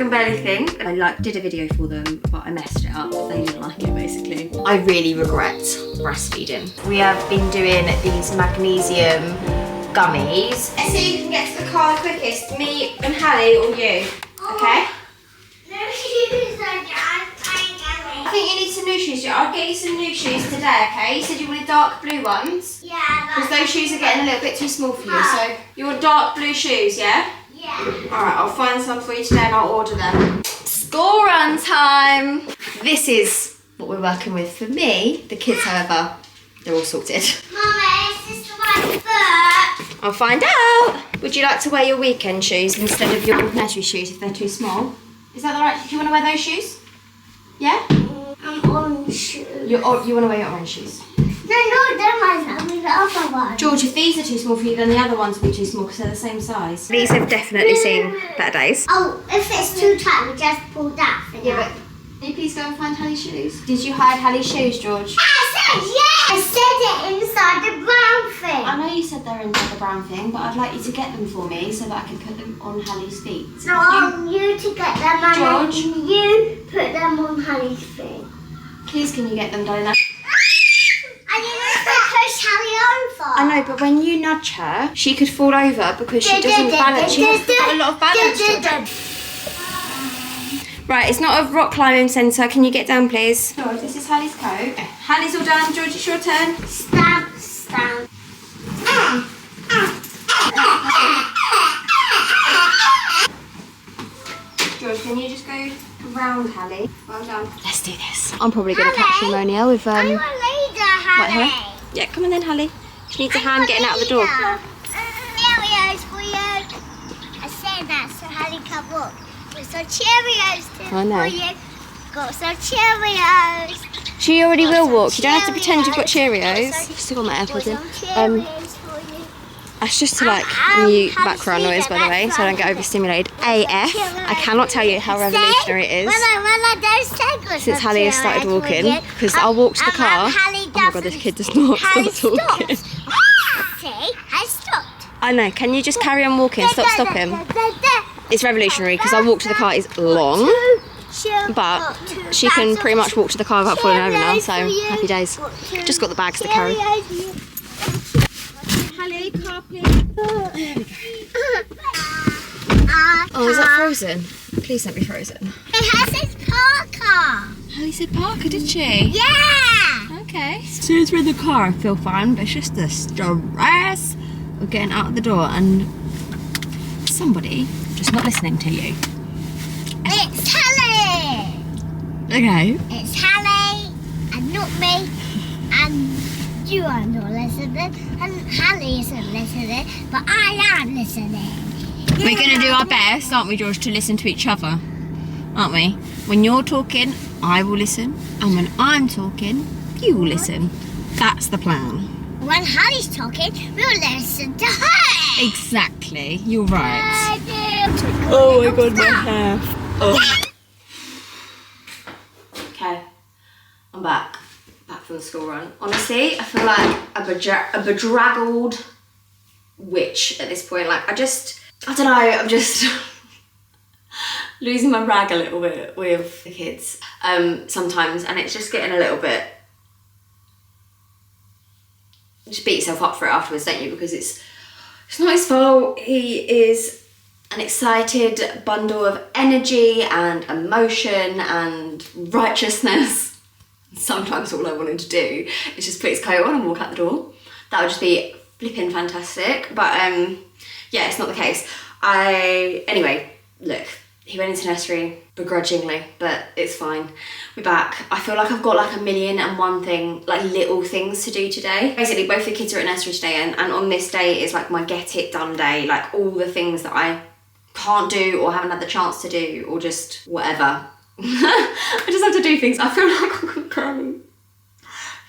can barely think. I did a video for them, but I messed it up. They didn't like it, basically. I really regret breastfeeding. We have been doing these magnesium gummies. Let's see who can get to the car the quickest, me and Hallie or you, okay? I think you need some new shoes. I'll get you some new shoes today, okay? You said you wanted dark blue ones? Yeah. Because those shoes are getting a little bit too small for you, so you want dark blue shoes, yeah? Yeah. Alright, I'll find some for you today and I'll order them. School run time! This is what we're working with for me. The kids, however, they're all sorted. Mummy, is this the right foot? I'll find out. Would you like to wear your weekend shoes instead of your nursery shoes if they're too small? Is that the right? Do you want to wear those shoes? Yeah? Orange shoes. You want to wear your orange shoes? No, they're mine. I mean the other one. George, if these are too small for you, then the other ones will be too small because they're the same size. These have definitely seen better days. Oh, if it's too tight, we just pull that thing out. But can you please go and find Hallie's shoes? Did you hide Hallie's shoes, George? I said yes! I said it inside the brown thing. I know you said they're inside the brown thing, but I'd like you to get them for me so that I can put them on Hallie's feet. No, I want you to get them and George? then you put them on Hallie's feet. Please can you get them, darling? I didn't push Hallie over. I know, but when you nudge her, she could fall over because she doesn't balance. She has got a lot of balance. Right, it's not a rock climbing centre. Can you get down, please? George, this is Hallie's coat. Hallie's all done. George, it's your turn. Stand. George, can you just go round Hallie? Well done. Let's do this. I'm probably going to catch pneumonia with I'm a leader, Hallie. white hair. Yeah, come on then, Hallie. She needs a hand getting out of the door. Cheerios for you. I said that so Hallie can walk. Got some Cheerios I know. for you. Got some Cheerios. She already will walk. You don't have to pretend you've got Cheerios. I've still got my AirPods in. That's just to mute background noise, by the way, so I don't get overstimulated. AF. I cannot tell you how revolutionary it is since Hallie has started walking, because I'll walk to the car. Oh my god, this kid does not stop talking. I stopped. I know. Can you just carry on walking? Stop him. It's revolutionary because our walk to the car is long, but she can pretty much walk to the car without falling over now, so happy days. Just got the bags to carry. Hallie, car please. Oh, there we go. Oh, is that frozen? Please don't be frozen. It has its Parker. Hallie said Parker, did she? Yeah. Okay. As soon as we're in the car, I feel fine, but it's just the stress of getting out the door and somebody just not listening to you. It's Hallie. Okay. It's Hallie and not me, and you are not listening, and Hallie isn't listening, but I am listening. We're going to do our best, aren't we, George, to listen to each other, aren't we? When you're talking, I will listen, and when I'm talking, you will listen. That's the plan. When Hallie's talking, we'll listen to her. Exactly. You're right. Oh my god, my hair. Oh. Okay, I'm back from the school run. Honestly, I feel like a bedraggled witch at this point. Like, I don't know, I'm just losing my rag a little bit with the kids sometimes, and it's just getting a little bit, you just beat yourself up for it afterwards, don't you? Because it's not his fault. He is an excited bundle of energy and emotion and righteousness. Sometimes all I want him to do is just put his coat on and walk out the door. That would just be flipping fantastic. But yeah, it's not the case. Anyway, look, he went into nursery begrudgingly, but it's fine. We're back. I feel like I've got like 1,000,001 thing, like little things to do today. Basically, both the kids are at nursery today, and on this day is like my get it done day, like all the things that I can't do or haven't had the chance to do or just whatever. I just have to do things. I feel like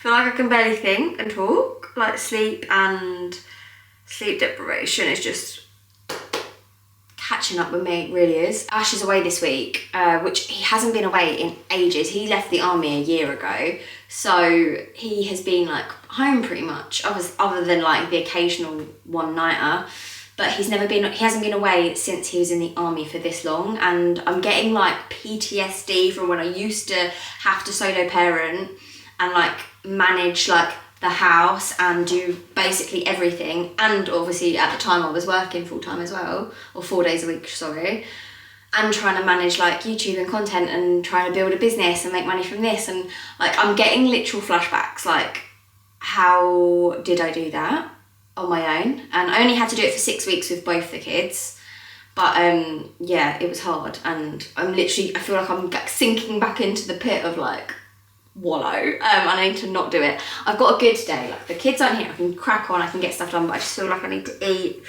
I can barely think and talk. Like sleep deprivation is just catching up with me, it really is. Ash is away this week, which he hasn't been away in ages. He left the army a year ago, so he has been like home pretty much, other than like the occasional one-nighter. but he hasn't been away since he was in the army for this long, and I'm getting like PTSD from when I used to have to solo parent and like manage like the house and do basically everything, and obviously at the time I was working full-time as well, or 4 days a week, sorry, and trying to manage like YouTube and content and trying to build a business and make money from this, and like I'm getting literal flashbacks, like how did I do that on my own? And I only had to do it for 6 weeks with both the kids, but yeah, it was hard, and I feel like I'm like sinking back into the pit of like wallow, and I need to not do it. I've got a good day, like the kids aren't here, I can crack on, I can get stuff done, but I just feel like I need to eat,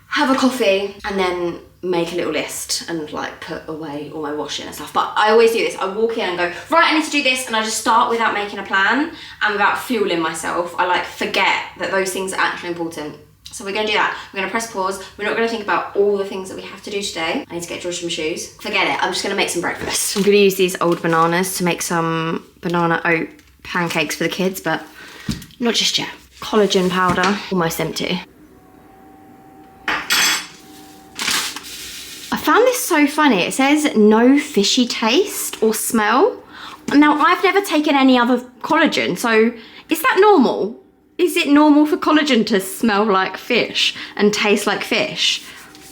have a coffee, and then make a little list and like put away all my washing and stuff. But I always do this, I walk in and go, right, I need to do this, and I just start without making a plan and without fueling myself. I like forget that those things are actually important. So we're gonna do that. We're gonna press pause. We're not gonna think about all the things that we have to do today. I need to get George some shoes. Forget it, I'm just gonna make some breakfast. I'm gonna use these old bananas to make some banana oat pancakes for the kids, but not just yet. Collagen powder, almost empty. I found this so funny. It says no fishy taste or smell. Now, I've never taken any other collagen, so is that normal? Is it normal for collagen to smell like fish and taste like fish?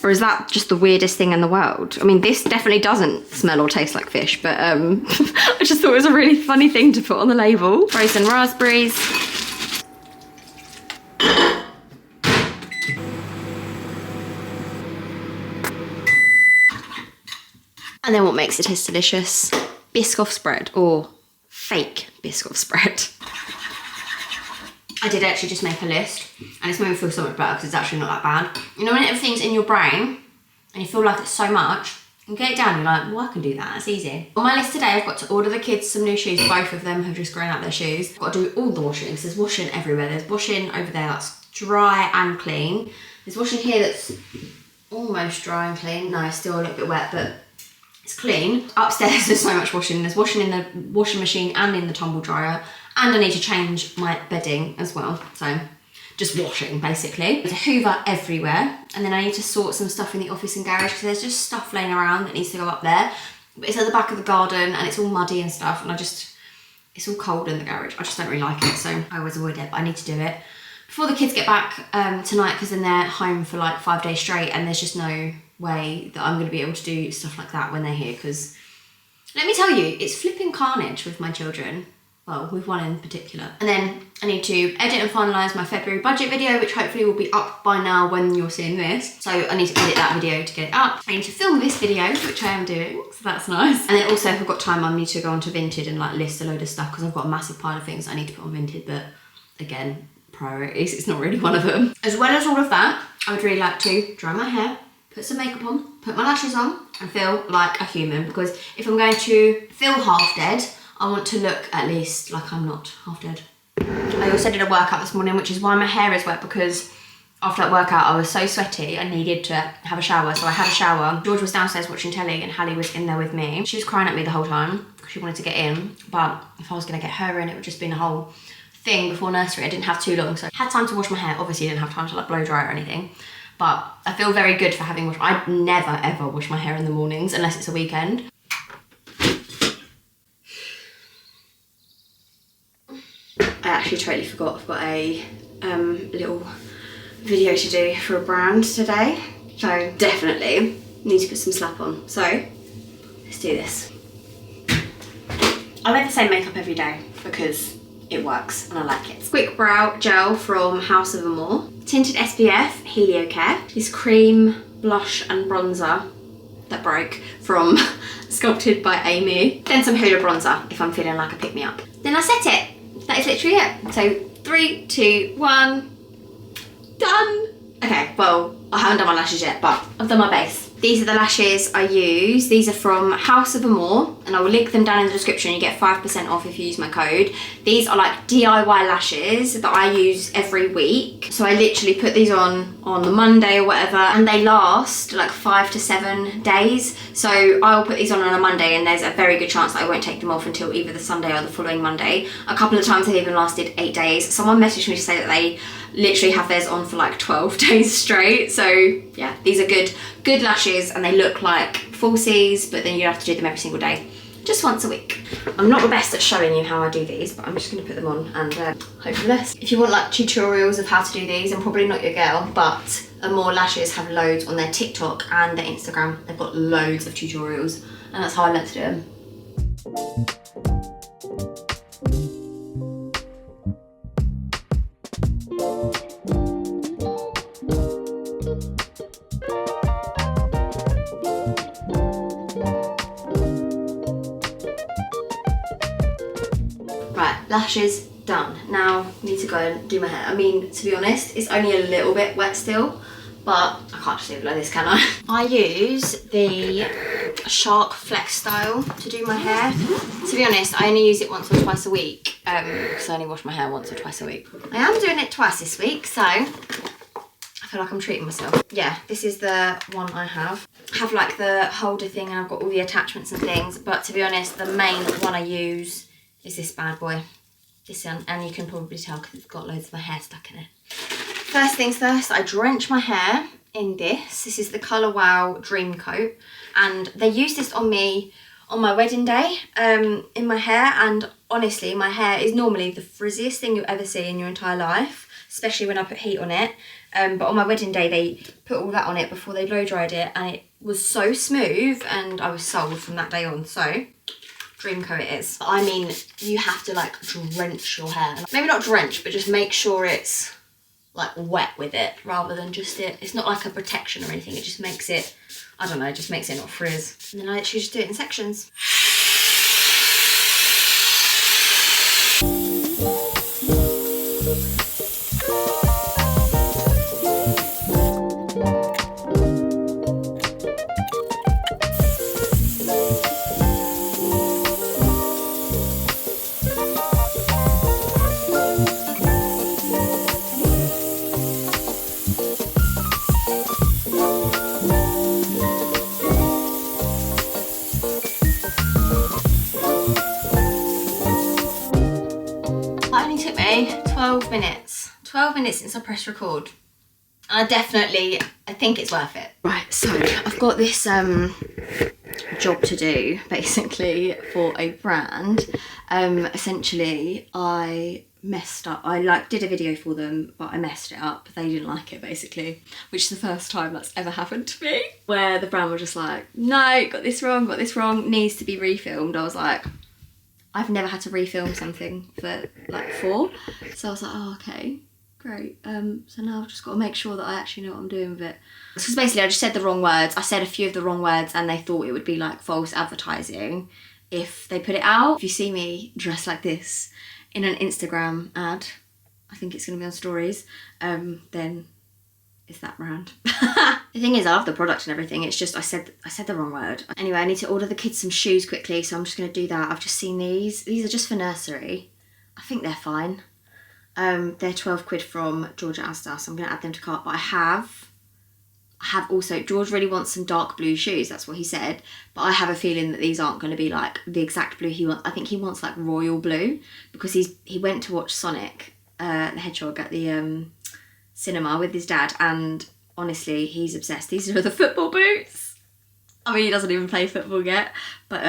Or is that just the weirdest thing in the world? I mean, this definitely doesn't smell or taste like fish, but I just thought it was a really funny thing to put on the label. Frozen raspberries. And then what makes it taste delicious? Biscoff spread, or fake Biscoff spread. I did actually just make a list, and it's made me feel so much better because it's actually not that bad. You know when everything's in your brain and you feel like it's so much, you get it down, you're like, well, I can do that, it's easy. On my list today, I've got to order the kids some new shoes. Both of them have just grown out their shoes. I've got to do all the washing, because there's washing everywhere. There's washing over there that's dry and clean. There's washing here that's almost dry and clean. No, still a little bit wet, but it's clean. Upstairs there's so much washing. There's washing in the washing machine and in the tumble dryer, and I need to change my bedding as well. So just washing basically. There's a hoover everywhere, and then I need to sort some stuff in the office and garage because there's just stuff laying around that needs to go up there. But it's at the back of the garden and it's all muddy and stuff, and it's all cold in the garage. I just don't really like it, so I always avoid it, but I need to do it before the kids get back tonight, because then they're home for like 5 days straight, and there's just no way that I'm going to be able to do stuff like that when they're here, because let me tell you, it's flipping carnage with my children. Well, with one in particular. And then I need to edit and finalise my February budget video, which hopefully will be up by now when you're seeing this. So I need to edit that video to get it up. I need to film this video, which I am doing, so that's nice. And then also, if I've got time, I need to go onto Vinted and like list a load of stuff, because I've got a massive pile of things I need to put on Vinted, but again, priorities, it's not really one of them. As well as all of that, I would really like to dry my hair, put some makeup on, put my lashes on, and feel like a human, because if I'm going to feel half dead, I want to look at least like I'm not half dead. I also did a workout this morning, which is why my hair is wet, because after that workout I was so sweaty I needed to have a shower. So I had a shower. George was downstairs watching telly and Hallie was in there with me. She was crying at me the whole time because she wanted to get in, but if I was going to get her in, it would just been a whole thing before nursery. I didn't have too long, so I had time to wash my hair. Obviously I didn't have time to like blow dry or anything, but I feel very good for having washed. I never ever wash my hair in the mornings unless it's a weekend. I actually totally forgot I've got a little video to do for a brand today, so definitely need to put some slap on. So let's do this. I wear the same makeup every day because it works and I like it. Quick Brow Gel from House of More. Tinted SPF, Helio Care. This cream, blush and bronzer that broke from Sculpted by Amy. Then some Hoola bronzer if I'm feeling like a pick-me-up. Then I set it. That is literally it. So 3, 2, 1, done. Okay, well, I haven't done my lashes yet, but I've done my base. These are the lashes I use. These are from House of More, and I will link them down in the description. You get 5% off if you use my code. These are like DIY lashes that I use every week. So I literally put these on the Monday or whatever, and they last like 5 to 7 days. So I'll put these on a Monday, and there's a very good chance that I won't take them off until either the Sunday or the following Monday. A couple of times they've even lasted 8 days. Someone messaged me to say that they literally have theirs on for like 12 days straight. So yeah, these are good lashes, and they look like falsies, but then you have to do them every single day, just once a week. I'm not the best at showing you how I do these, but I'm just going to put them on and hope for the best. If you want like tutorials of how to do these, I'm probably not your girl, but More Lashes have loads on their TikTok and their Instagram. They've got loads of tutorials, and that's how I learned to do them. Right, lashes done. Now I need to go and do my hair. I mean, to be honest, it's only a little bit wet still, but I can't just leave it like this, can I? I use the Shark Flex Style to do my hair. To be honest, I only use it once or twice a week, because I only wash my hair once or twice a week. I am doing it twice this week, so I feel like I'm treating myself. Yeah, this is the one I have. I have like the holder thing, and I've got all the attachments and things, but to be honest, the main one I use is this bad boy. This one, and you can probably tell because it's got loads of my hair stuck in it. First things first, I drench my hair in this. This is the Colour Wow Dream Coat, and they used this on me on my wedding day in my hair, and honestly my hair is normally the frizziest thing you'll ever see in your entire life, especially when I put heat on it. But on my wedding day they put all that on it before they blow dried it, and it was so smooth, and I was sold from that day on. So Dream Coat it is. I mean, you have to like drench your hair. Maybe not drench, but just make sure it's like wet with it, rather than just it's not like a protection or anything. It just makes it, I don't know, it just makes it not frizz. And then I literally just do it in sections. That only took me 12 minutes. 12 minutes since I pressed record. And I think it's worth it. Right, so I've got this job to do, basically, for a brand. Essentially, I messed up. I did a video for them, but I messed it up. They didn't like it, basically, which is the first time that's ever happened to me, where the brand was just like, no, got this wrong, needs to be refilmed. I was like, I've never had to refilm something for like 4, so I was like, oh, okay, great. So now I've just got to make sure that I actually know what I'm doing with it. Because basically I just said the wrong words. I said a few of the wrong words, and they thought it would be like false advertising if they put it out. If you see me dressed like this in an Instagram ad, I think it's going to be on stories, then it's that brand. The thing is, I love the product and everything, it's just I said the wrong word. Anyway, I need to order the kids some shoes quickly, so I'm just going to do that. I've just seen these are just for nursery. I think they're fine. They're 12 quid from Georgia Asda, so I'm going to add them to cart. But I have also, George really wants some dark blue shoes, that's what he said, but I have a feeling that these aren't going to be like the exact blue he wants. I think he wants like royal blue, because he went to watch Sonic the Hedgehog at the cinema with his dad, and honestly, he's obsessed. These are the football boots. I mean, he doesn't even play football yet, but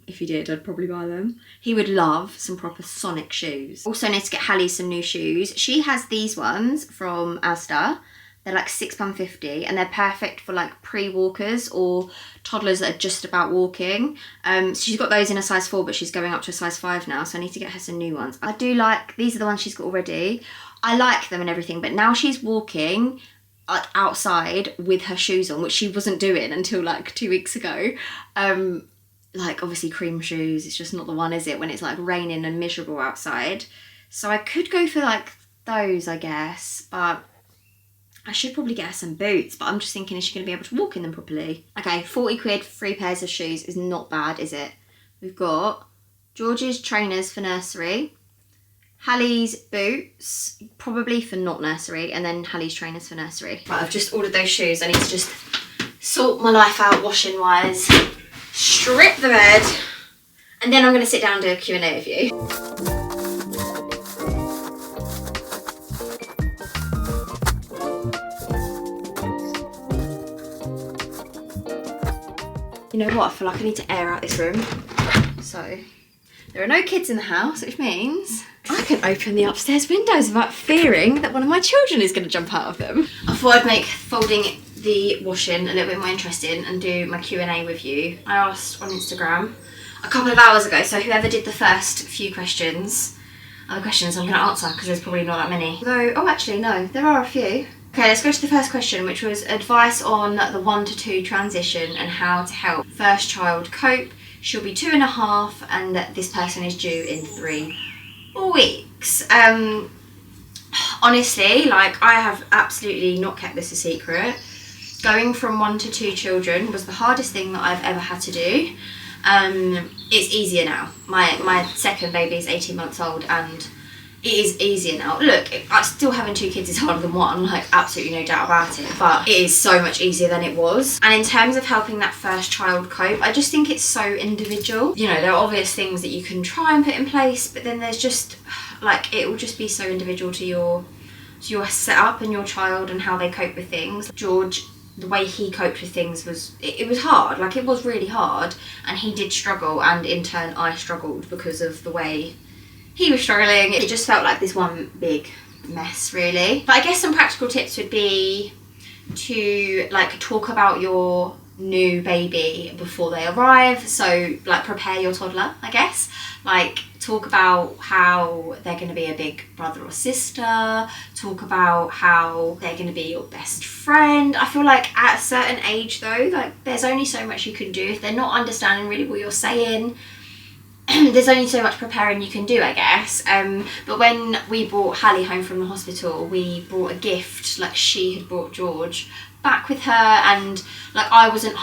if he did, I'd probably buy them. He would love some proper Sonic shoes. Also need to get Hallie some new shoes. She has these ones from Asda. They're like £6.50, and they're perfect for like pre-walkers or toddlers that are just about walking. So she's got those in a size 4, but she's going up to a size 5 now, so I need to get her some new ones. I do like, these are the ones she's got already. I like them and everything, but now she's walking like outside with her shoes on, which she wasn't doing until like 2 weeks ago. Like obviously cream shoes, it's just not the one, is it, when it's like raining and miserable outside. So I could go for like those, I guess, but I should probably get her some boots, but I'm just thinking, is she going to be able to walk in them properly? Okay, 40 quid for 3 pairs of shoes is not bad, is it? we've got George's trainers for nursery, Hallie's boots, probably for not nursery, and then Hallie's trainers for nursery. Right, I've just ordered those shoes. I need to just sort my life out washing wise, strip the bed, and then I'm going to sit down and do a Q&A with you. You know what, I feel like I need to air out this room. So, there are no kids in the house, which means I can open the upstairs windows without fearing that one of my children is going to jump out of them. I thought I'd make folding the washing a little bit more interesting and do my Q&A with you. I asked on Instagram a couple of hours ago, so whoever did the first few questions are the questions I'm going to answer, because there's probably not that many. Though, oh actually no, there are a few. Okay, let's go to the first question, which was advice on the 1 to 2 transition and how to help first child cope. She'll be 2.5 and this person is due in 3 weeks. Honestly, like, I have absolutely not kept this a secret. Going from 1 to 2 children was the hardest thing that I've ever had to do. It's easier now. My second baby is 18 months old and it is easier now. Look, still having 2 kids is harder than 1, like absolutely no doubt about it, but it is so much easier than it was. And in terms of helping that first child cope, I just think it's so individual. You know, there are obvious things that you can try and put in place, but then there's just, like, it will just be so individual to your setup and your child and how they cope with things. George, the way he coped with things was, it was hard, like it was really hard, and he did struggle, and in turn I struggled because of the way he was struggling. It just felt like this one big mess, really. But I guess some practical tips would be to, like, talk about your new baby before they arrive. So, like, prepare your toddler, I guess. Like, talk about how they're going to be a big brother or sister. Talk about how they're going to be your best friend. I feel like at a certain age, though, like, there's only so much you can do. If they're not understanding really what you're saying, there's only so much preparing you can do, I guess. But when we brought Hallie home from the hospital, we brought a gift, like she had brought George back with her, and like I wasn't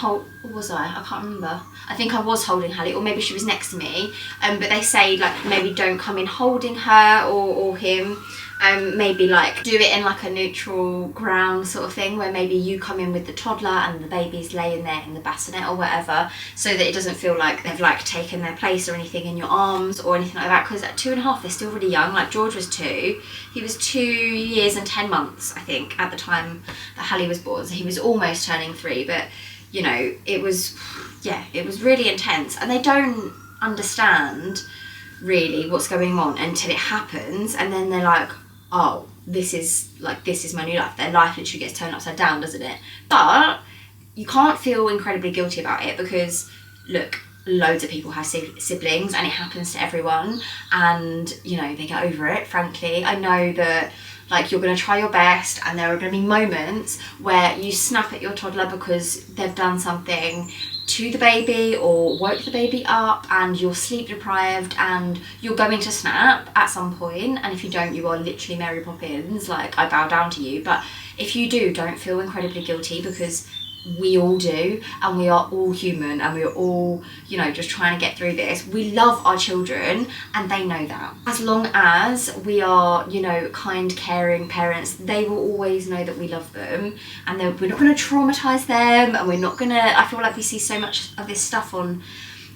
was I can't remember. I think I was holding Hallie, or maybe she was next to me, but they say like maybe don't come in holding her or him. Maybe like do it in like a neutral ground sort of thing, where maybe you come in with the toddler and the baby's laying there in the bassinet or whatever, so that it doesn't feel like they've like taken their place or anything in your arms or anything like that, because at 2.5 they're still really young. Like George was 2, he was 2 years and 10 months I think at the time that Hallie was born, so he was almost turning 3, but you know, it was really intense, and they don't understand really what's going on until it happens, and then they're like, oh, this is my new life. Their life literally gets turned upside down, doesn't it? But you can't feel incredibly guilty about it, because look, loads of people have siblings and it happens to everyone, and you know, they get over it. Frankly, I know that like you're going to try your best, and there are going to be moments where you snap at your toddler because they've done something to the baby or woke the baby up, and you're sleep deprived and you're going to snap at some point, and if you don't, you are literally Mary Poppins, like I bow down to you. But if you do, don't feel incredibly guilty, because we all do, and we are all human, and we're all, you know, just trying to get through this. We love our children and they know that. As long as we are, you know, kind, caring parents, they will always know that we love them, and we're not going to traumatize them, and we're not going to, I feel like we see so much of this stuff on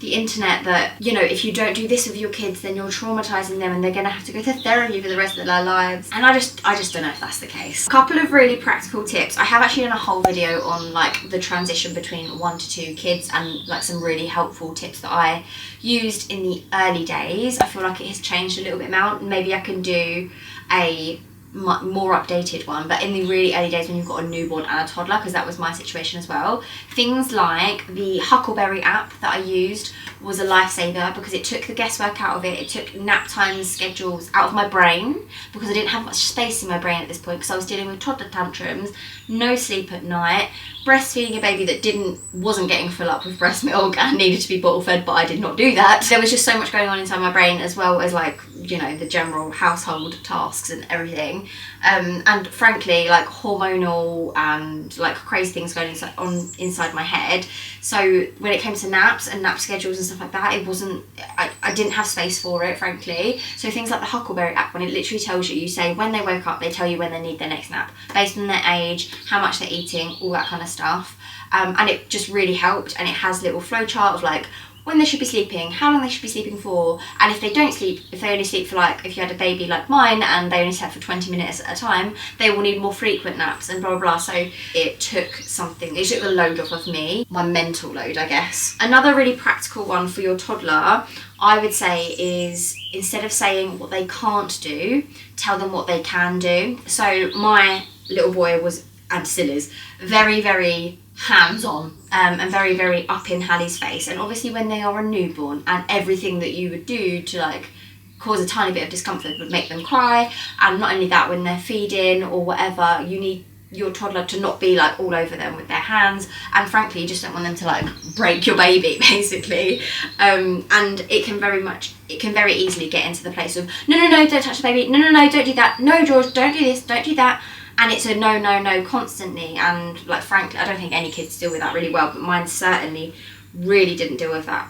the internet that, you know, if you don't do this with your kids, then you're traumatizing them and they're going to have to go to therapy for the rest of their lives. And I just don't know if that's the case. A couple of really practical tips. I have actually done a whole video on like the transition between 1 to 2 kids, and like some really helpful tips that I used in the early days. I feel like it has changed a little bit now. Maybe I can do a more updated one, but in the really early days when you've got a newborn and a toddler, because that was my situation as well, things like the Huckleberry app that I used was a lifesaver, because it took the guesswork out of it. It took nap time schedules out of my brain, because I didn't have much space in my brain at this point, because I was dealing with toddler tantrums, no sleep at night, breastfeeding a baby that wasn't getting full up with breast milk and needed to be bottle fed, but I did not do that. There was just so much going on inside my brain, as well as like, you know, the general household tasks and everything, and frankly like hormonal and like crazy things going inside my head. So when it came to naps and nap schedules and stuff like that, it wasn't, I didn't have space for it, frankly. So things like the Huckleberry app, when it literally tells you, you say when they woke up, they tell you when they need their next nap, based on their age, how much they're eating, all that kind of stuff. And it just really helped, and it has a little flow chart of like when they should be sleeping, how long they should be sleeping for, and if they don't sleep, if they only sleep for like, if you had a baby like mine and they only slept for 20 minutes at a time, they will need more frequent naps and blah blah blah. So it took the load off of me, my mental load, I guess. Another really practical one for your toddler, I would say, is instead of saying what they can't do, tell them what they can do. So my little boy was, and still is, very, very hands-on and very, very up in Hallie's face. And obviously when they are a newborn, and everything that you would do to like cause a tiny bit of discomfort would make them cry, and not only that, when they're feeding or whatever, you need your toddler to not be like all over them with their hands, and frankly you just don't want them to like break your baby basically. And it can very easily get into the place of no, don't touch the baby, no, don't do that, no George, don't do this, don't do that. And it's a no constantly, and like frankly I don't think any kids deal with that really well, but mine certainly really didn't deal with that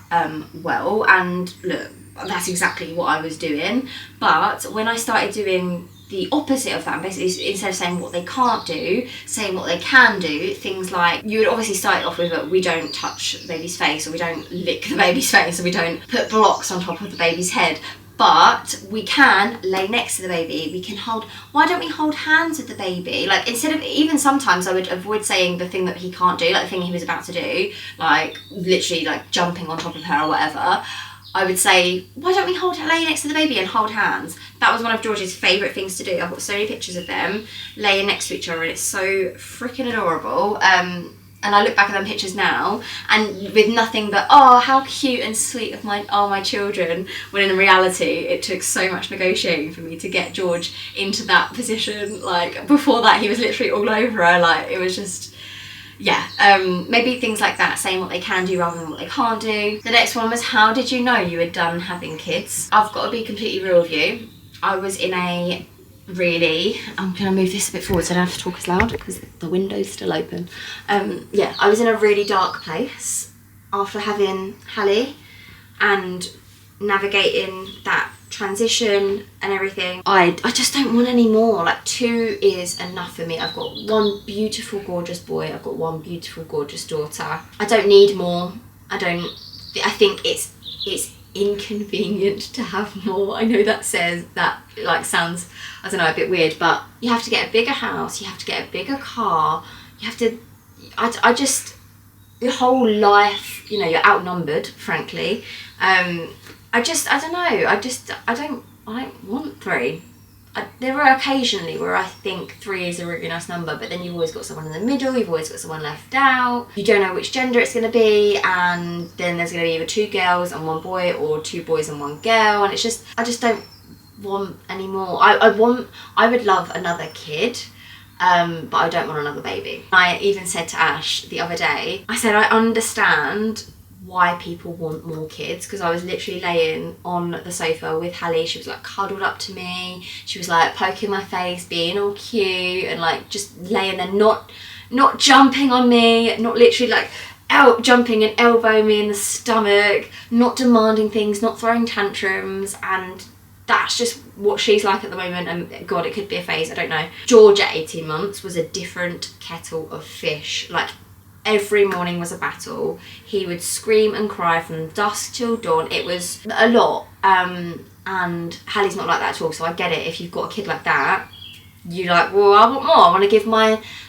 well. And look, that's exactly what I was doing. But when I started doing the opposite of that, basically instead of saying what they can't do, saying what they can do, things like, you would obviously start off with we don't touch the baby's face, or we don't lick the baby's face, or we don't put blocks on top of the baby's head. But we can lay next to the baby, we can why don't we hold hands with the baby? Like, instead of, even sometimes I would avoid saying the thing that he can't do, like the thing he was about to do, like literally like jumping on top of her or whatever. I would say, why don't we lay next to the baby and hold hands? That was one of George's favourite things to do. I've got so many pictures of them laying next to each other, and it's so freaking adorable. And I look back at them pictures now, and with nothing but, oh, how cute and sweet of my children, when in reality it took so much negotiating for me to get George into that position. Like, before that he was literally all over her. Like, it was just, yeah. Maybe things like that, saying what they can do rather than what they can't do. The next one was, how did you know you were done having kids? I've got to be completely real with you. I was in a I'm going to move this a bit forward so I don't have to talk as loud because the window's still open. I was in a really dark place after having Hallie and navigating that transition and everything. I just don't want any more. Like, 2 is enough for me. I've got one beautiful gorgeous boy, I've got one beautiful gorgeous daughter. I don't need more. I think it's inconvenient to have more. I know that sounds, I don't know, a bit weird, but you have to get a bigger house, you have to get a bigger car, you have to, your whole life, you're outnumbered, frankly. I don't want 3. There are occasionally where I think 3 is a really nice number, but then you've always got someone in the middle, you've always got someone left out, you don't know which gender it's going to be, and then there's going to be either 2 girls and 1 boy, or 2 boys and 1 girl, and it's just, I just don't want any more. I would love another kid, but I don't want another baby. I even said to Ash the other day, I said I understand why people want more kids, because I was literally laying on the sofa with Hallie. She was like cuddled up to me, she was like poking my face, being all cute, and like just laying there, not jumping on me, not literally like out jumping and elbowing me in the stomach, not demanding things, not throwing tantrums. And that's just what she's like at the moment, and God, it could be a phase, I don't know. George at 18 months was a different kettle of fish. Like, every morning was a battle. He would scream and cry from dusk till dawn. It was a lot. And Hallie's not like that at all, so I get it. If you've got a kid like that, you're like, well, I want more. I want to give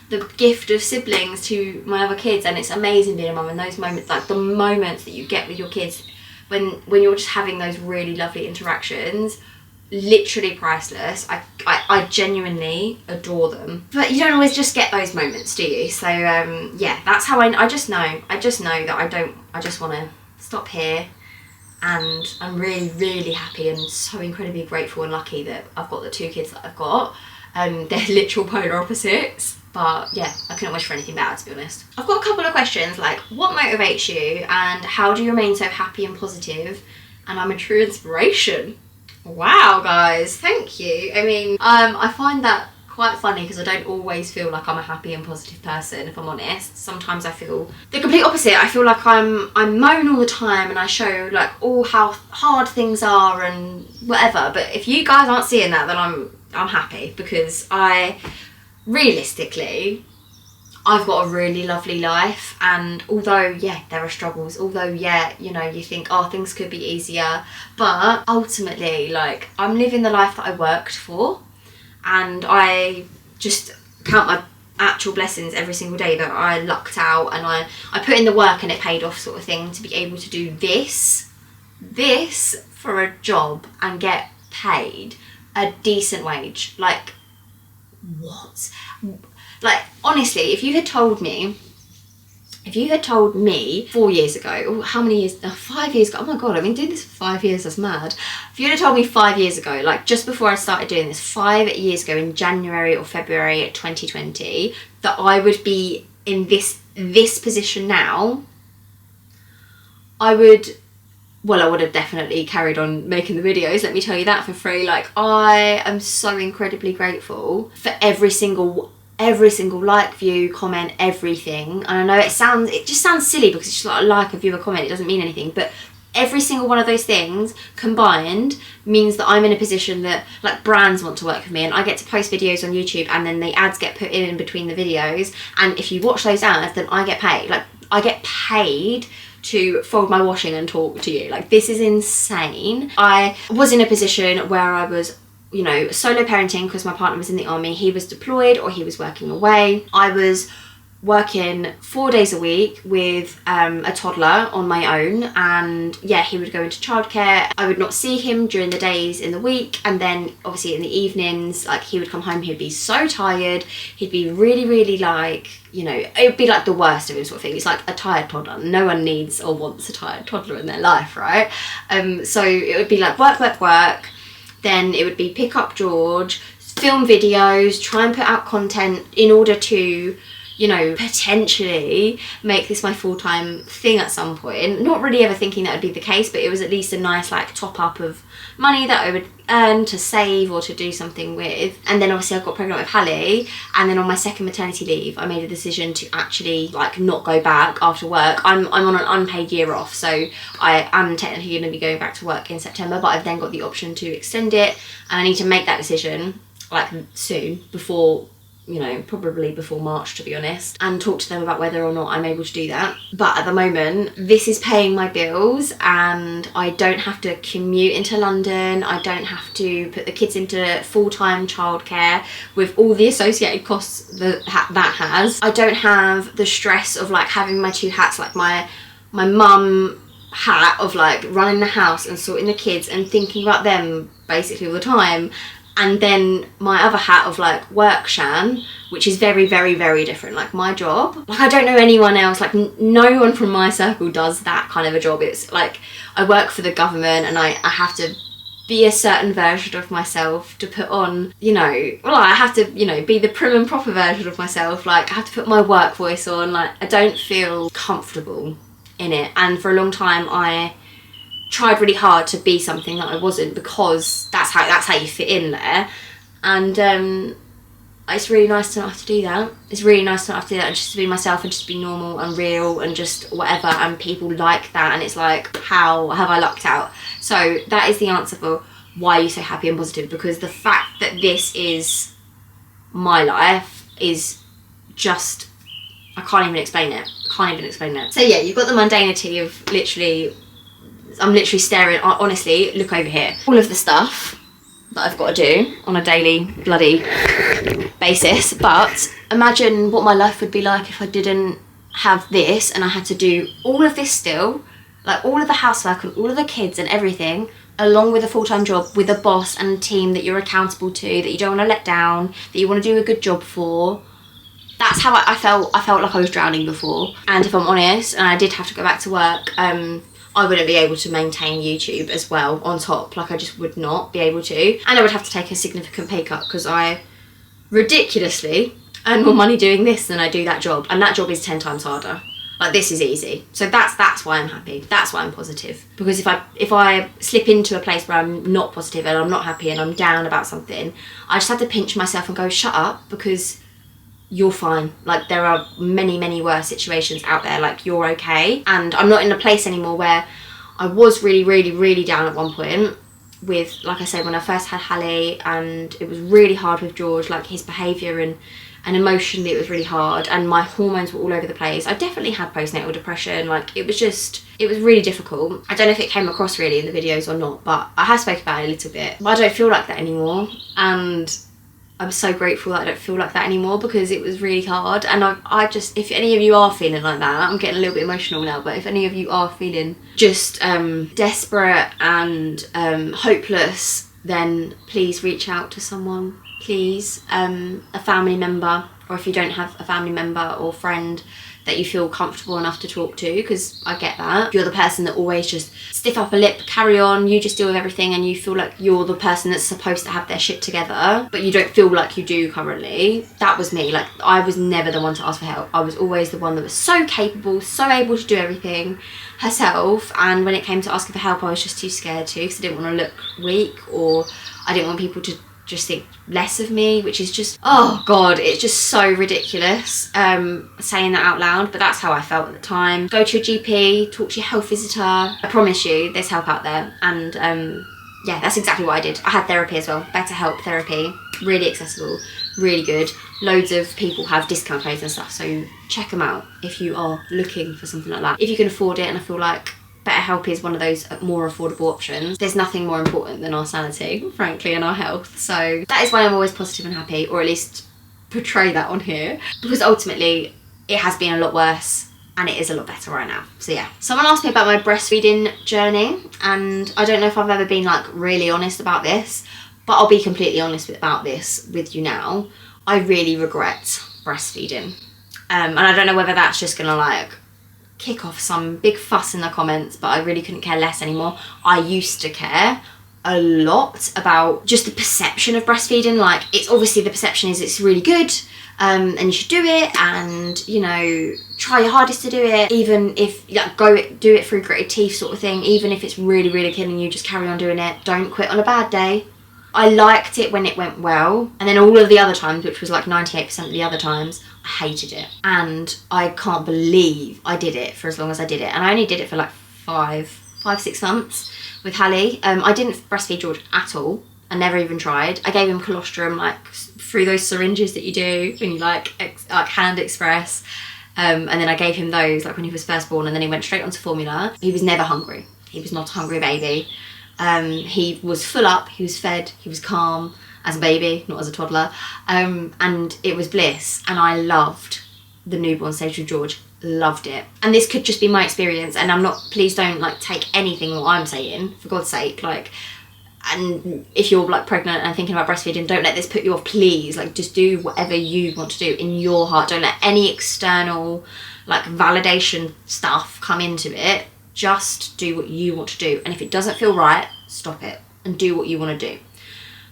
the gift of siblings to my other kids. And it's amazing being a mum, and those moments, like the moments that you get with your kids when you're just having those really lovely interactions, literally priceless. I genuinely adore them, but you don't always just get those moments, do you? So yeah, that's how I just know that I just want to stop here, and I'm really, really happy and so incredibly grateful and lucky that I've got the 2 kids that I've got. They're literal polar opposites, but yeah, I couldn't wish for anything better, to be honest. I've got a couple of questions, like, what motivates you, and how do you remain so happy and positive, and I'm a true inspiration. Wow, guys, thank you. I mean, I find that quite funny because I don't always feel like I'm a happy and positive person, if I'm honest. Sometimes I feel the complete opposite. I feel like I moan all the time and I show like all how hard things are and whatever. But if you guys aren't seeing that, then I'm happy, because realistically, I've got a really lovely life, and although, yeah, there are struggles, although, yeah, you know, you think, oh, things could be easier, but ultimately, like, I'm living the life that I worked for, and I just count my actual blessings every single day that I lucked out, and I put in the work and it paid off, sort of thing, to be able to do this for a job and get paid a decent wage. Like, what? Like, honestly, if you had told me 4 years ago, or how many years, 5 years ago, oh my god, I've been doing this for 5 years, that's mad. If you had told me 5 years ago, like just before I started doing this, 5 years ago in January or February 2020, that I would be in this position now, I would have definitely carried on making the videos, let me tell you that for free. Like, I am so incredibly grateful for every single like, view, comment, everything. And I know it just sounds silly because it's just like a view, a comment, it doesn't mean anything, but every single one of those things combined means that I'm in a position that, like, brands want to work with me, and I get to post videos on YouTube, and then the ads get put in between the videos, and if you watch those ads, then I get paid. Like, I get paid to fold my washing and talk to you. Like, this is insane. I was in a position where I was, you know, solo parenting because my partner was in the army. He was deployed or he was working away. I was working 4 days a week with a toddler on my own, and yeah, he would go into childcare. I would not see him during the days in the week, and then obviously in the evenings, like, he would come home, he'd be so tired, he'd be really, really, like, you know, it would be like the worst of him, sort of thing. It's like a tired toddler. No one needs or wants a tired toddler in their life, right? So it would be like work. Then it would be pick up George, film videos, try and put out content in order to, you know, potentially make this my full-time thing at some point. Not really ever thinking that would be the case, but it was at least a nice, like, top up of money that I would earn to save or to do something with. And then obviously I got pregnant with Hallie, and then on my second maternity leave I made a decision to actually, like, not go back after work. I'm on an unpaid year off, so I am technically going to be going back to work in September, but I've then got the option to extend it, and I need to make that decision, like, soon, before, you know, probably before March, to be honest, and talk to them about whether or not I'm able to do that. But at the moment, this is paying my bills, and I don't have to commute into London. I don't have to put the kids into full-time childcare with all the associated costs that has. I don't have the stress of, like, having my two hats, like my mum hat of, like, running the house and sorting the kids and thinking about them basically all the time, and then my other hat of, like, HomeWithShan, which is very, very, very different. Like, my job, like, I don't know anyone else, like, no one from my circle does that kind of a job. It's like, I work for the government, and I have to be a certain version of myself to put on, you know, well, I have to, you know, be the prim and proper version of myself. Like, I have to put my work voice on. Like, I don't feel comfortable in it, and for a long time I tried really hard to be something that I wasn't, because that's how you fit in there. And it's really nice to not have to do that. It's really nice to not have to do that, and just to be myself and just be normal and real and just whatever, and people like that, and it's like, how have I lucked out? So that is the answer for why you're so happy and positive, because the fact that this is my life is just, I can't even explain it. So yeah, you've got the mundanity of I'm literally staring, honestly, look over here. All of the stuff that I've got to do on a daily bloody basis. But imagine what my life would be like if I didn't have this, and I had to do all of this still, like all of the housework and all of the kids and everything, along with a full-time job with a boss and a team that you're accountable to, that you don't want to let down, that you want to do a good job for. That's how I felt. I felt like I was drowning before. And if I'm honest, and I did have to go back to work, I wouldn't be able to maintain YouTube as well on top. Like, I just would not be able to. And I would have to take a significant pay cut, because I ridiculously earn more money doing this than I do that job. And that job is 10 times harder. Like, this is easy. So that's why I'm happy. That's why I'm positive. Because if I slip into a place where I'm not positive and I'm not happy and I'm down about something, I just have to pinch myself and go, shut up, because you're fine. Like, there are many, many worse situations out there. Like, you're okay. And I'm not in a place anymore where I was really, really, really down at one point with, like I said, when I first had Hallie, and it was really hard with George, like his behaviour and emotionally it was really hard, and my hormones were all over the place. I definitely had postnatal depression. Like, it was really difficult. I don't know if it came across really in the videos or not, but I have spoken about it a little bit. But I don't feel like that anymore, and I'm so grateful that I don't feel like that anymore, because it was really hard. And I just, if any of you are feeling like that, I'm getting a little bit emotional now, but if any of you are feeling just desperate and hopeless, then please reach out to someone. Please, a family member, or if you don't have a family member or friend that you feel comfortable enough to talk to, because I get that. If you're the person that always just stiff up a lip, carry on, you just deal with everything, and you feel like you're the person that's supposed to have their shit together, but you don't feel like you do currently. That was me. Like, I was never the one to ask for help. I was always the one that was so capable, so able to do everything herself, and when it came to asking for help, I was just too scared to, because I didn't want to look weak, or I didn't want people to just think less of me, which is just, oh god, it's just so ridiculous saying that out loud, but that's how I felt at the time. Go to your GP, talk to your health visitor. I promise you there's help out there. And yeah, that's exactly what I did. I had therapy as well, BetterHelp therapy, really accessible, really good. Loads of people have discount codes and stuff, so check them out if you are looking for something like that, if you can afford it. And I feel like BetterHelp is one of those more affordable options. There's nothing more important than our sanity, frankly, and our health. So that is why I'm always positive and happy, or at least portray that on here, because ultimately it has been a lot worse and it is a lot better right now. So yeah. Someone asked me about my breastfeeding journey, and I don't know if I've ever been like really honest about this, but I'll be completely honest about this with you now. I really regret breastfeeding. And I don't know whether that's just gonna like kick off some big fuss in the comments, but I really couldn't care less anymore. I used to care a lot about just the perception of breastfeeding. Like, it's obviously, the perception is it's really good, and you should do it, and you know, try your hardest to do it, even if do it through gritted teeth sort of thing. Even if it's really, really killing you, just carry on doing it. Don't quit on a bad day. I liked it when it went well, and then all of the other times, which was like 98% of the other times, I hated it. And I can't believe I did it for as long as I did it. And I only did it for like 6 months with Hallie. I didn't breastfeed George at all. I never even tried. I gave him colostrum, like through those syringes that you do when you like hand express. And then I gave him those like when he was first born, and then he went straight onto formula. He was never hungry. He was not a hungry baby. He was full up, he was fed, he was calm as a baby, not as a toddler, and it was bliss. And I loved the newborn stage with George, loved it. And this could just be my experience, and I'm not, please don't like take anything what I'm saying, for God's sake. Like, and if you're like pregnant and thinking about breastfeeding, don't let this put you off, please. Like, just do whatever you want to do in your heart. Don't let any external like validation stuff come into it. Just do what you want to do, and if it doesn't feel right, stop it and do what you want to do.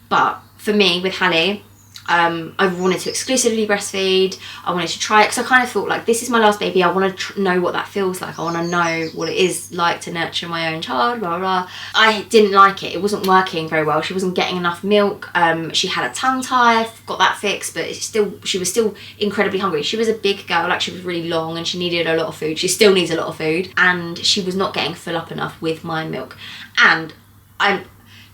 But for me with Hallie, I wanted to exclusively breastfeed. I wanted to try it because I kind of thought like, this is my last baby, I want to know what that feels like. I want to know what it is like to nurture my own child, blah, blah, blah. I didn't like it. It wasn't working very well. She wasn't getting enough milk. She had a tongue tie, got that fixed, but she was still incredibly hungry. She was a big girl, like she was really long, and she needed a lot of food. She still needs a lot of food, and she was not getting full up enough with my milk. And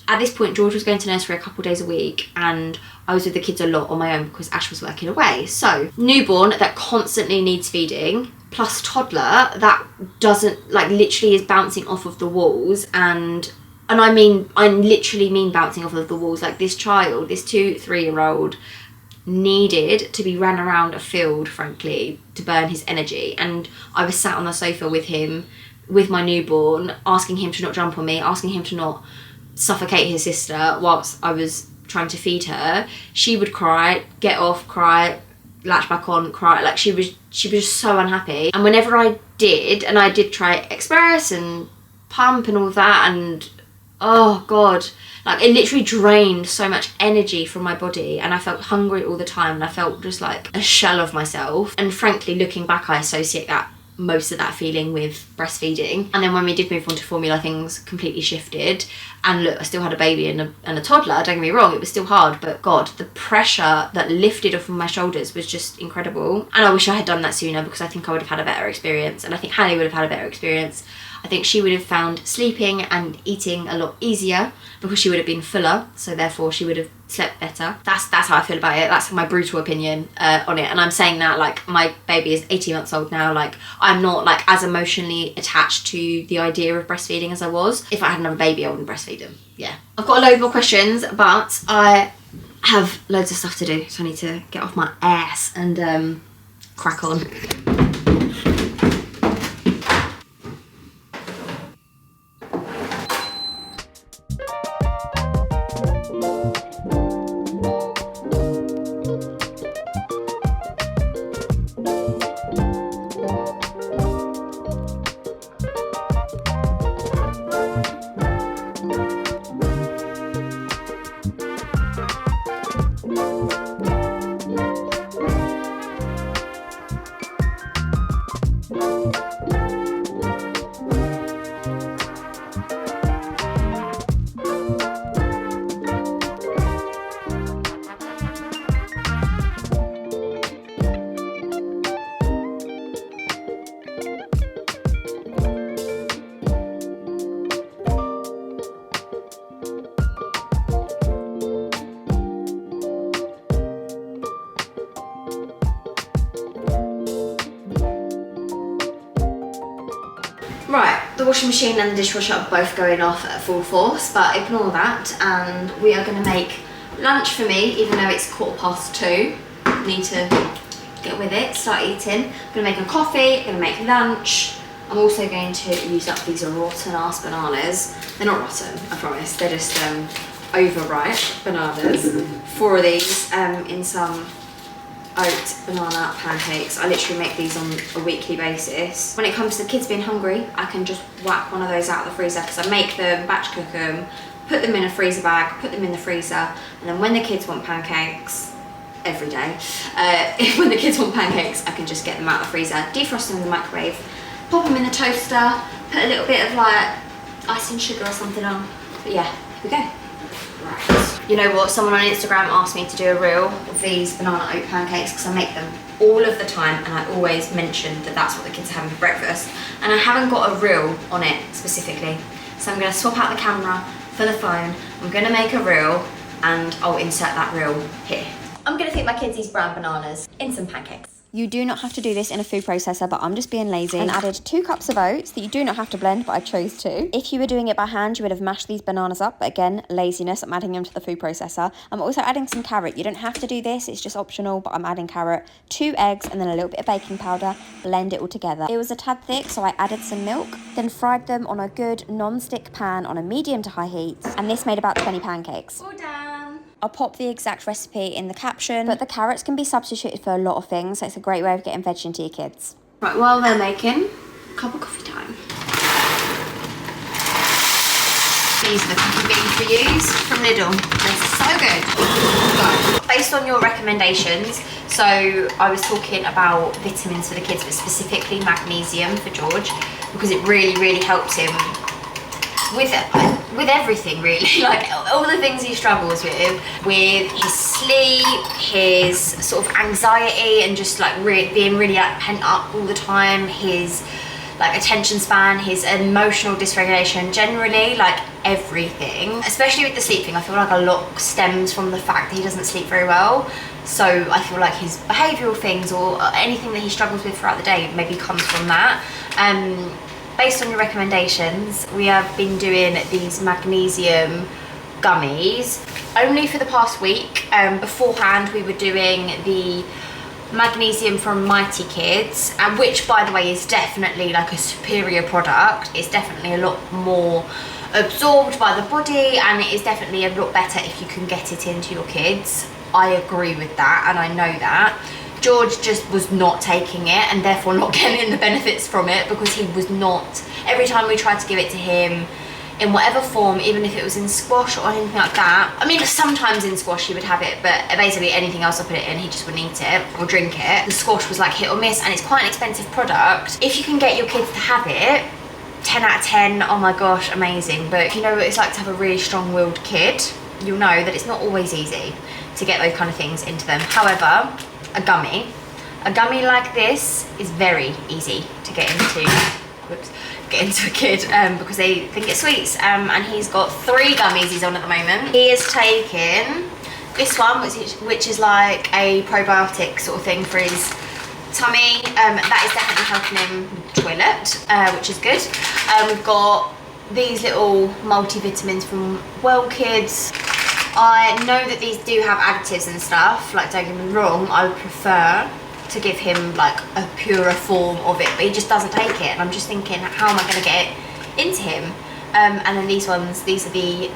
at this point, George was going to nursery a couple of days a week, and I was with the kids a lot on my own because Ash was working away. So newborn that constantly needs feeding, plus toddler that doesn't, like, literally is bouncing off of the walls, and I literally mean bouncing off of the walls. Like, this child, this 2-3-year-old needed to be ran around a field, frankly, to burn his energy. And I was sat on the sofa with him, with my newborn, asking him to not jump on me, asking him to not suffocate his sister whilst I was trying to feed her. She would cry, get off, cry, latch back on, cry. Like, she was just so unhappy. And whenever I did try express and pump and all of that, and oh god, like, it literally drained so much energy from my body, and I felt hungry all the time, and I felt just like a shell of myself. And frankly, looking back, I associate that most of that feeling with breastfeeding. And then when we did move on to formula, things completely shifted. And look, I still had a baby and a toddler, don't get me wrong, it was still hard, but God, the pressure that lifted off of my shoulders was just incredible. And I wish I had done that sooner, because I think I would have had a better experience, and I think Hallie would have had a better experience. I think she would have found sleeping and eating a lot easier, because she would have been fuller, so therefore she would have slept better. That's how I feel about it. That's my brutal opinion on it. And I'm saying that, like, my baby is 18 months old now. Like, I'm not like as emotionally attached to the idea of breastfeeding as I was. If I had another baby, I wouldn't breastfeed them. Yeah. I've got a load more questions, but I have loads of stuff to do, so I need to get off my ass and crack on. Right, the washing machine and the dishwasher are both going off at full force, but ignore that, and we are going to make lunch for me, even though it's 2:15. Need to get with it, start eating. I'm going to make a coffee, going to make lunch. I'm also going to use up these rotten ass bananas. They're not rotten, I promise, they're just overripe bananas. 4 of these in some oat banana pancakes. I literally make these on a weekly basis. When it comes to the kids being hungry, I can just whack one of those out of the freezer, because I make them, batch cook them, put them in a freezer bag, put them in the freezer, and then when the kids want pancakes, every day, when the kids want pancakes, I can just get them out of the freezer, defrost them in the microwave, pop them in the toaster, put a little bit of like icing sugar or something on. But yeah, here we go. Right. You know what, someone on Instagram asked me to do a reel of these banana oat pancakes, because I make them all of the time, and I always mention that that's what the kids are having for breakfast, and I haven't got a reel on it specifically, so I'm going to swap out the camera for the phone. I'm going to make a reel, and I'll insert that reel here. I'm going to feed my kids these brown bananas in some pancakes. You do not have to do this in a food processor, but I'm just being lazy and added 2 cups of oats that you do not have to blend, but I chose to. If you were doing it by hand, you would have mashed these bananas up, but again, laziness, I'm adding them to the food processor. I'm also adding some carrot. You don't have to do this, it's just optional, but I'm adding carrot, 2 eggs, and then a little bit of baking powder, blend it all together. It was a tad thick, so I added some milk, then fried them on a good non-stick pan on a medium to high heat, and this made about 20 pancakes. All done. I'll pop the exact recipe in the caption, but the carrots can be substituted for a lot of things, so it's a great way of getting veg into your kids. Right, while they're making, cup of coffee time. These are the coffee beans we use from Lidl. They're so good. So, based on your recommendations, so I was talking about vitamins for the kids, but specifically magnesium for George, because it really, really helps him with everything, really. Like all the things he struggles with his sleep, his sort of anxiety, and just like being really like pent up all the time, his like attention span, his emotional dysregulation, generally like everything. Especially with the sleep thing, I feel like a lot stems from the fact that he doesn't sleep very well. So I feel like his behavioural things or anything that he struggles with throughout the day maybe comes from that. Based on your recommendations, we have been doing these magnesium gummies only for the past week. Beforehand, we were doing the magnesium from Mighty Kids, and which, by the way, is definitely like a superior product. It's definitely a lot more absorbed by the body, and it is definitely a lot better if you can get it into your kids. I agree with that, and I know that. George just was not taking it, and therefore not getting the benefits from it, because he was not, every time we tried to give it to him, in whatever form, even if it was in squash or anything like that. I mean, sometimes in squash he would have it, but basically anything else I put it in, he just wouldn't eat it or drink it. The squash was like hit or miss, and it's quite an expensive product. If you can get your kids to have it, 10 out of 10, oh my gosh, amazing. But if you know what it's like to have a really strong-willed kid, you'll know that it's not always easy to get those kind of things into them. However, a gummy like this is very easy to get into. Whoops. Get into a kid because they think it's sweets, and he's got 3 gummies he's on at the moment. He is taking this one, which is like a probiotic sort of thing for his tummy. That is definitely helping him with the toilet, which is good. We've got these little multivitamins from Well Kids. I know that these do have additives and stuff, like don't get me wrong, I would prefer to give him like a purer form of it, but he just doesn't take it, and I'm just thinking, how am I going to get it into him? And then these ones, these are the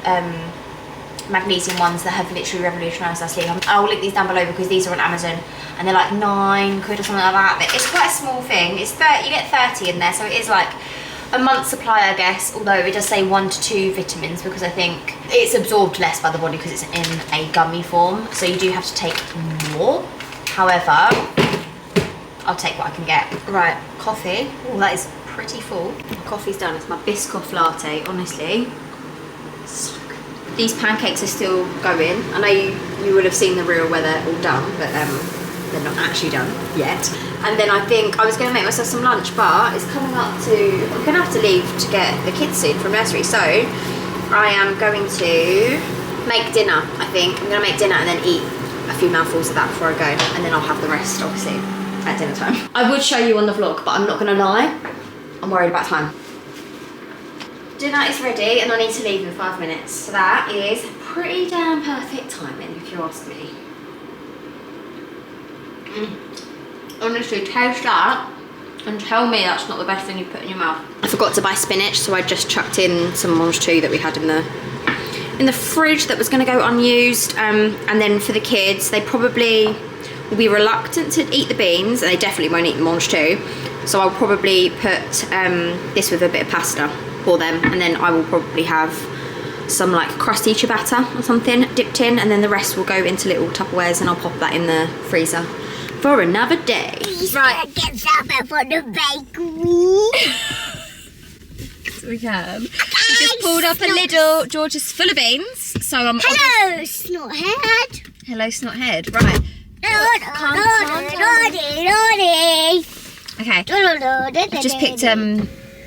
magnesium ones that have literally revolutionised our sleep. I'll link these down below because these are on Amazon and they're like £9 or something like that. But it's quite a small thing. It's 30, you get 30 in there, so it is like a month's supply, I guess, although it does say 1 to 2 vitamins because I think it's absorbed less by the body because it's in a gummy form, so you do have to take more. However, I'll take what I can get. Right, coffee. Oh, that is pretty full. My coffee's done. It's my Biscoff latte, honestly. So good. These pancakes are still going. I know you would have seen the reel where they're all done, but they're not actually done yet. And then I think I was going to make myself some lunch, but it's coming up to, I'm going to have to leave to get the kids soon from nursery. So I am going to make dinner, I think. I'm going to make dinner and then eat a few mouthfuls of that before I go. And then I'll have the rest, obviously, at dinner time. I would show you on the vlog, but I'm not going to lie. I'm worried about time. Dinner is ready and I need to leave in 5 minutes. So that is pretty damn perfect timing, if you ask me. Honestly, taste that and tell me that's not the best thing you put in your mouth. I forgot to buy spinach, so I just chucked in some mange tout that we had in the fridge that was going to go unused. And then for the kids, they probably will be reluctant to eat the beans, and they definitely won't eat the mange tout. So I'll probably put this with a bit of pasta for them, and then I will probably have some like crusty ciabatta or something dipped in, and then the rest will go into little Tupperwares, and I'll pop that in the freezer for another day. Please right, get something for the bakery. So we can. We just pulled up a Lidl. George is full of beans, so I'm. Hello, Snothead. Hello, Snothead. Right. Okay. I've just picked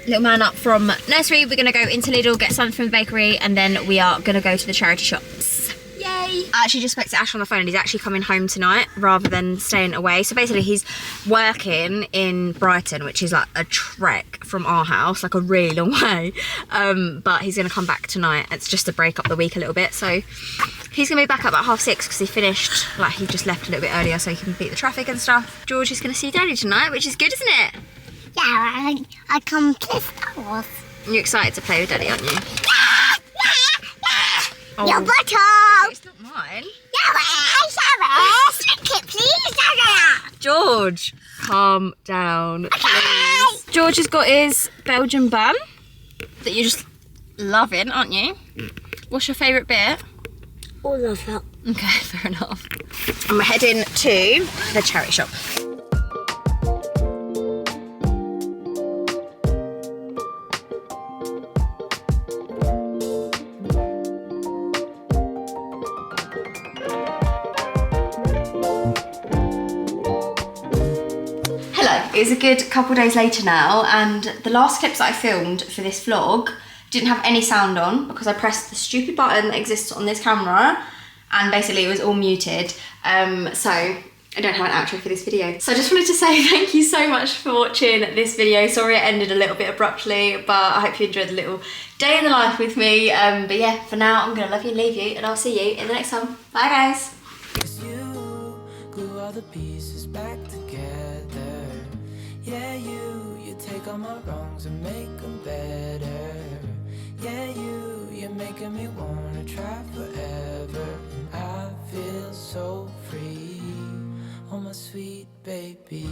little man up from nursery. We're gonna go into Lidl, get something from the bakery, and then we are gonna go to the charity shops. Yay! I actually just spoke to Ash on the phone, and he's actually coming home tonight rather than staying away. So basically he's working in Brighton, which is like a trek from our house, like a really long way. But he's gonna come back tonight. It's just to break up the week a little bit. So he's gonna be back at about 6:30 because he finished, like he just left a little bit earlier so he can beat the traffic and stuff. George is gonna see Daddy tonight, which is good, isn't it? Yeah, I come pissed off. You're excited to play with Daddy, aren't you? Oh. Your bottle! It's not mine. Stick it, please. George, calm down, please. George has got his Belgian bun that you're just loving, aren't you? What's your favourite bit? All of it. Okay, fair enough. And we're heading to the charity shop. It's a good couple days later now, and the last clips that I filmed for this vlog didn't have any sound on because I pressed the stupid button that exists on this camera and basically it was all muted. So I don't have an outro for this video. So I just wanted to say thank you so much for watching this video. Sorry it ended a little bit abruptly, but I hope you enjoyed the little day in the life with me. But yeah, for now I'm gonna love you and leave you, and I'll see you in the next one. Bye guys. You glue all the pieces back together. Yeah, you take all my wrongs and make them better. Yeah, you're making me wanna try forever. And I feel so free, oh my sweet baby.